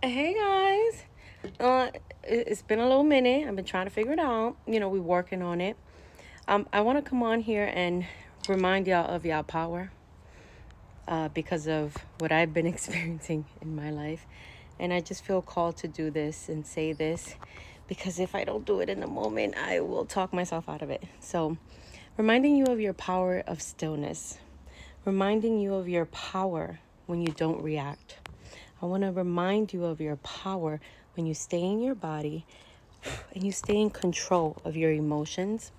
Hey guys. It's been a little minute. I've been trying to figure it out. We're working on it. I want to come on here and remind y'all of y'all power because of what I've been experiencing in my life. And I just feel called to do this and say this because if I don't do it in the moment, I will talk myself out of it. So, reminding you of your power of stillness, reminding you of your power when you don't react. I want to remind you of your power when you stay in your body and you stay in control of your emotions,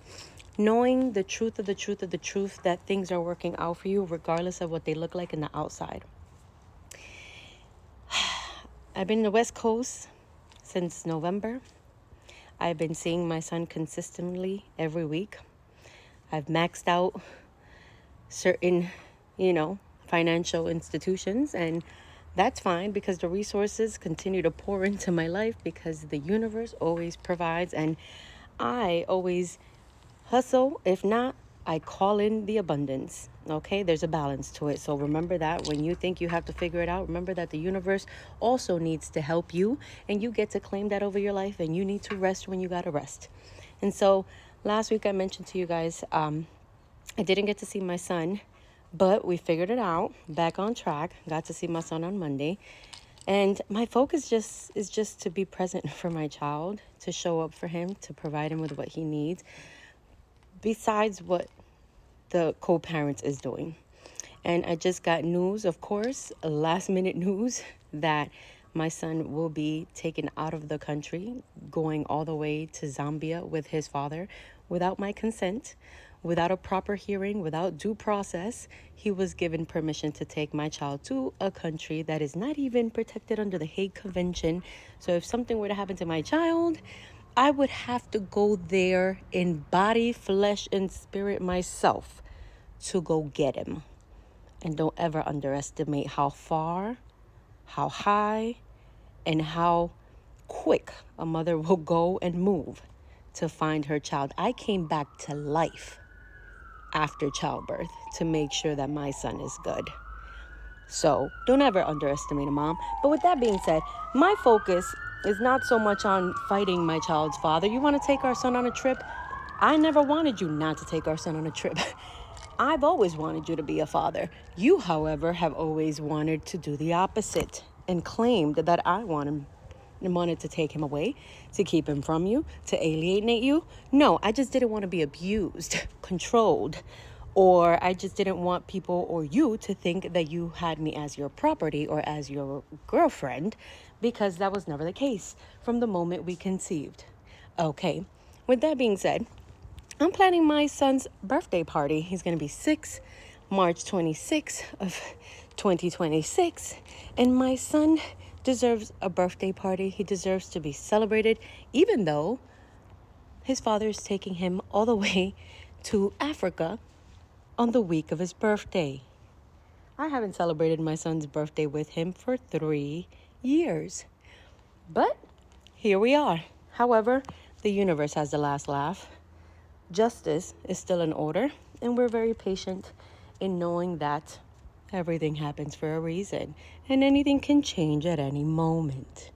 knowing the truth of the truth of the truth that things are working out for you regardless of what they look like in the outside. I've been in the West Coast since November. I've been seeing my son consistently every week. I've maxed out certain, financial institutions, and that's fine because the resources continue to pour into my life because the universe always provides, and I always hustle. If not, I call in the abundance. Okay, there's a balance to it. So remember that when you think you have to figure it out, remember that the universe also needs to help you, and you get to claim that over your life, and you need to rest when you got to rest. And so last week I mentioned to you guys, I didn't get to see my son, but we figured it out, back on track. Got to see my son on Monday. And my focus is just to be present for my child, to show up for him, to provide him with what he needs, besides what the co-parent is doing. And I just got news, of course, last minute news, that my son will be taken out of the country, going all the way to Zambia with his father without my consent, without a proper hearing, without due process. He was given permission to take my child to a country that is not even protected under the Hague Convention. So if something were to happen to my child, I would have to go there in body, flesh, and spirit myself to go get him. And don't ever underestimate how far, how high, and how quick a mother will go and move to find her child. I came back to life after childbirth to make sure that my son is good. So don't ever underestimate a mom. But with that being said, my focus is not so much on fighting my child's father. You want to take our son on a trip? I never wanted you not to take our son on a trip. I've always wanted you to be a father. You, however, have always wanted to do the opposite and claimed that I wanted to take him away, to keep him from you, to alienate you. No, I just didn't want to be abused, controlled, or I just didn't want people or you to think that you had me as your property or as your girlfriend, because that was never the case from the moment we conceived. Okay, with that being said, I'm planning my son's birthday party. He's going to be 6, March 26th of 2026. And my son deserves a birthday party. He deserves to be celebrated, even though his father is taking him all the way to Africa on the week of his birthday. I haven't celebrated my son's birthday with him for 3 years. But here we are. However, the universe has the last laugh. Justice is still in order, and we're very patient in knowing that everything happens for a reason, and anything can change at any moment.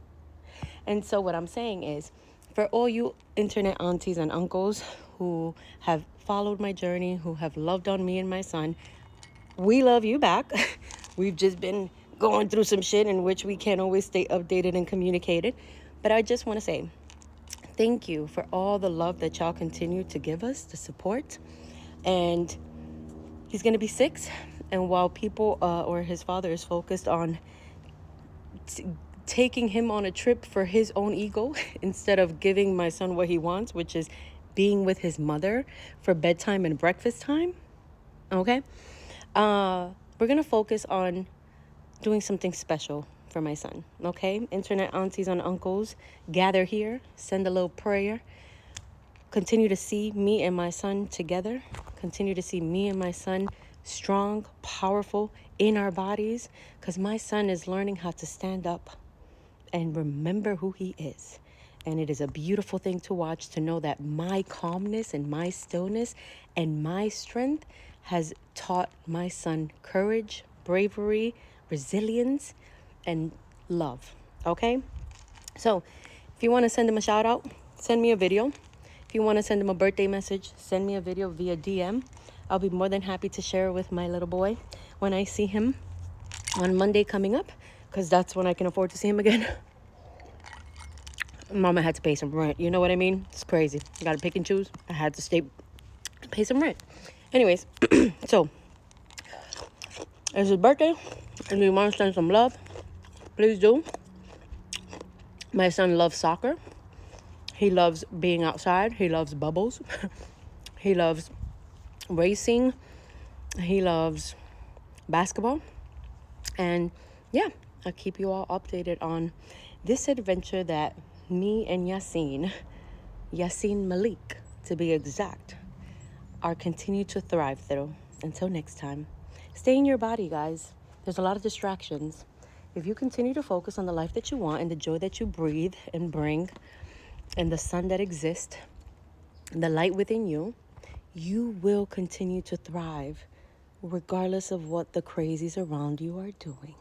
And so what I'm saying is, for all you internet aunties and uncles who have followed my journey, who have loved on me and my son, we love you back. We've just been going through some shit in which we can't always stay updated and communicated. But I just want to say, thank you for all the love that y'all continue to give us, the support. And he's going to be 6. And while people or his father is focused on taking him on a trip for his own ego instead of giving my son what he wants, which is being with his mother for bedtime and breakfast time. Okay. We're going to focus on doing something special for my son. Okay. Internet aunties and uncles, gather here, send a little prayer. Continue to see me and my son together. Continue to see me and my son strong, powerful in our bodies, because my son is learning how to stand up and remember who he is. And it is a beautiful thing to watch, to know that my calmness and my stillness and my strength has taught my son courage, bravery, resilience, and love. Okay? So if you want to send him a shout out, send me a video. If you want to send him a birthday message, send me a video via DM. I'll be more than happy to share it with my little boy when I see him on Monday coming up, because that's when I can afford to see him again. Mama had to pay some rent. You know what I mean? It's crazy. You got to pick and choose. I had to pay some rent. Anyways, so it's his birthday, and we want to send some love. Please do. My son loves soccer. He loves being outside. He loves bubbles. He loves racing. He loves basketball. And yeah, I'll keep you all updated on this adventure that me and Yasin Malik to be exact, are continue to thrive through. Until next time, stay in your body, guys. There's a lot of distractions. If you continue to focus on the life that you want and the joy that you breathe and bring and the sun that exists, the light within you, you will continue to thrive regardless of what the crazies around you are doing.